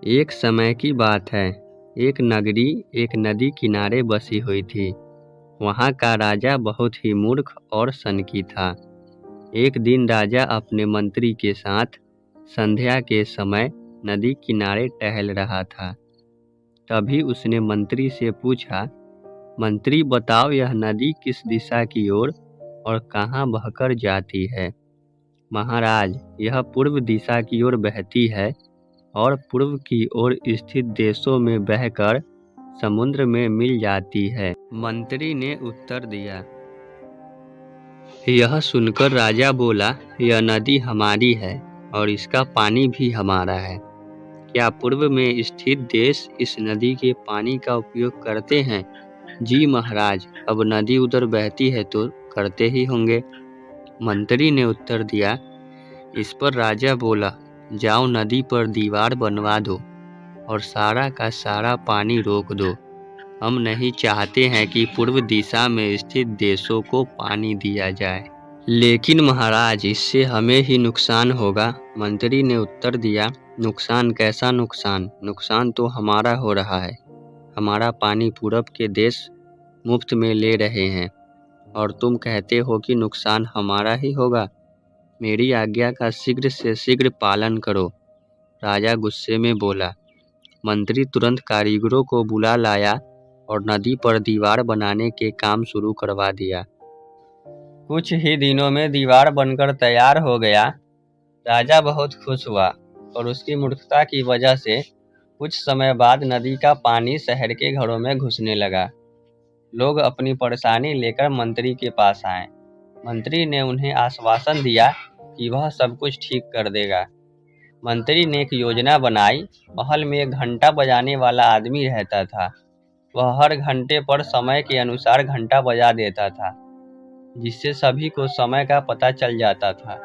एक समय की बात है। एक नगरी एक नदी किनारे बसी हुई थी। वहाँ का राजा बहुत ही मूर्ख और सनकी था। एक दिन राजा अपने मंत्री के साथ संध्या के समय नदी किनारे टहल रहा था। तभी उसने मंत्री से पूछा, मंत्री बताओ, यह नदी किस दिशा की ओर और कहाँ बहकर जाती है? महाराज, यह पूर्व दिशा की ओर बहती है और पूर्व की ओर स्थित देशों में बहकर समुद्र में मिल जाती है। मंत्री ने उत्तर दिया। यह सुनकर राजा बोला, यह नदी हमारी है और इसका पानी भी हमारा है। क्या पूर्व में स्थित देश इस नदी के पानी का उपयोग करते हैं? जी महाराज, अब नदी उधर बहती है तो करते ही होंगे। मंत्री ने उत्तर दिया। इस पर राजा बोला, जाओ नदी पर दीवार बनवा दो और सारा का सारा पानी रोक दो। हम नहीं चाहते हैं कि पूर्व दिशा में स्थित देशों को पानी दिया जाए। लेकिन महाराज, इससे हमें ही नुकसान होगा। मंत्री ने उत्तर दिया, नुकसान कैसा नुकसान? नुकसान तो हमारा हो रहा है। हमारा पानी पूरब के देश मुफ्त में ले रहे हैं और तुम कहते हो कि नुकसान हमारा ही होगा। मेरी आज्ञा का शीघ्र से शीघ्र पालन करो। राजा गुस्से में बोला। मंत्री तुरंत कारीगरों को बुला लाया और नदी पर दीवार बनाने के काम शुरू करवा दिया। कुछ ही दिनों में दीवार बनकर तैयार हो गया। राजा बहुत खुश हुआ और उसकी मूर्खता की वजह से कुछ समय बाद नदी का पानी शहर के घरों में घुसने लगा। लोग अपनी परेशानी लेकर मंत्री के पास आए। मंत्री ने उन्हें आश्वासन दिया कि वह सब कुछ ठीक कर देगा। मंत्री ने एक योजना बनाई। महल में एक घंटा बजाने वाला आदमी रहता था। वह हर घंटे पर समय के अनुसार घंटा बजा देता था, जिससे सभी को समय का पता चल जाता था।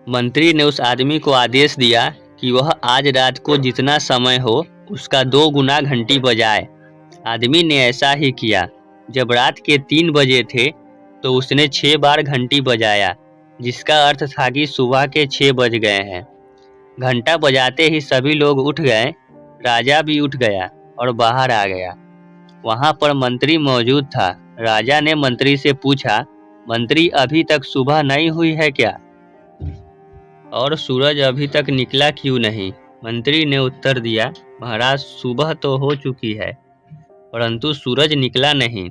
मंत्री ने उस आदमी को आदेश दिया कि वह आज रात को जितना समय हो उसका 2 गुना घंटी बजाए। आदमी ने ऐसा ही किया। जब रात के 3 बजे थे तो उसने 6 बार घंटी बजाया, जिसका अर्थ था कि सुबह के 6 बज गए हैं। घंटा बजाते ही सभी लोग उठ गए। राजा भी उठ गया और बाहर आ गया। वहां पर मंत्री मौजूद था। राजा ने मंत्री से पूछा, मंत्री, अभी तक सुबह नहीं हुई है क्या? और सूरज अभी तक निकला क्यों नहीं? मंत्री ने उत्तर दिया, महाराज, सुबह तो हो चुकी है, परंतु सूरज निकला नहीं,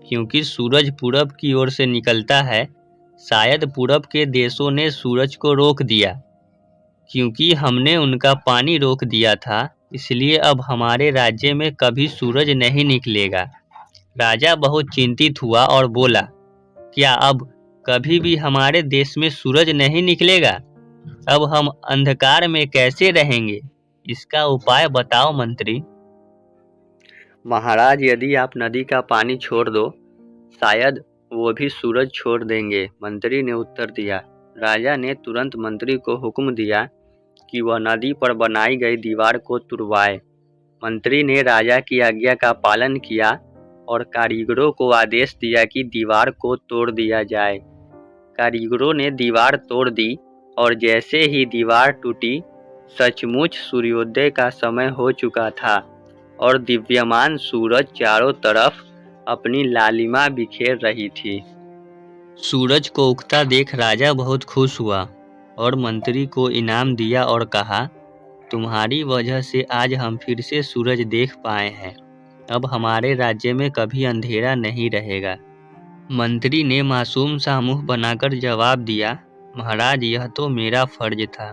क्योंकि सूरज पूरब की ओर से निकलता है। शायद पूरब के देशों ने सूरज को रोक दिया। क्योंकि हमने उनका पानी रोक दिया था, इसलिए अब हमारे राज्य में कभी सूरज नहीं निकलेगा। राजा बहुत चिंतित हुआ और बोला, क्या अब कभी भी हमारे देश में सूरज नहीं निकलेगा? अब हम अंधकार में कैसे रहेंगे? इसका उपाय बताओ मंत्री। महाराज, यदि आप नदी का पानी छोड़ दो, शायद वो भी सूरज छोड़ देंगे। मंत्री ने उत्तर दिया। राजा ने तुरंत मंत्री को हुक्म दिया कि वह नदी पर बनाई गई दीवार को तुड़वाए। मंत्री ने राजा की आज्ञा का पालन किया और कारीगरों को आदेश दिया कि दीवार को तोड़ दिया जाए। कारीगरों ने दीवार तोड़ दी और जैसे ही दीवार टूटी, सचमुच सूर्योदय का समय हो चुका था और दिव्यमान सूरज चारों तरफ अपनी लालिमा बिखेर रही थी। सूरज को उगता देख राजा बहुत खुश हुआ और मंत्री को इनाम दिया और कहा, तुम्हारी वजह से आज हम फिर से सूरज देख पाए हैं। अब हमारे राज्य में कभी अंधेरा नहीं रहेगा। मंत्री ने मासूम सा मुंह बनाकर जवाब दिया, महाराज, यह तो मेरा फर्ज था।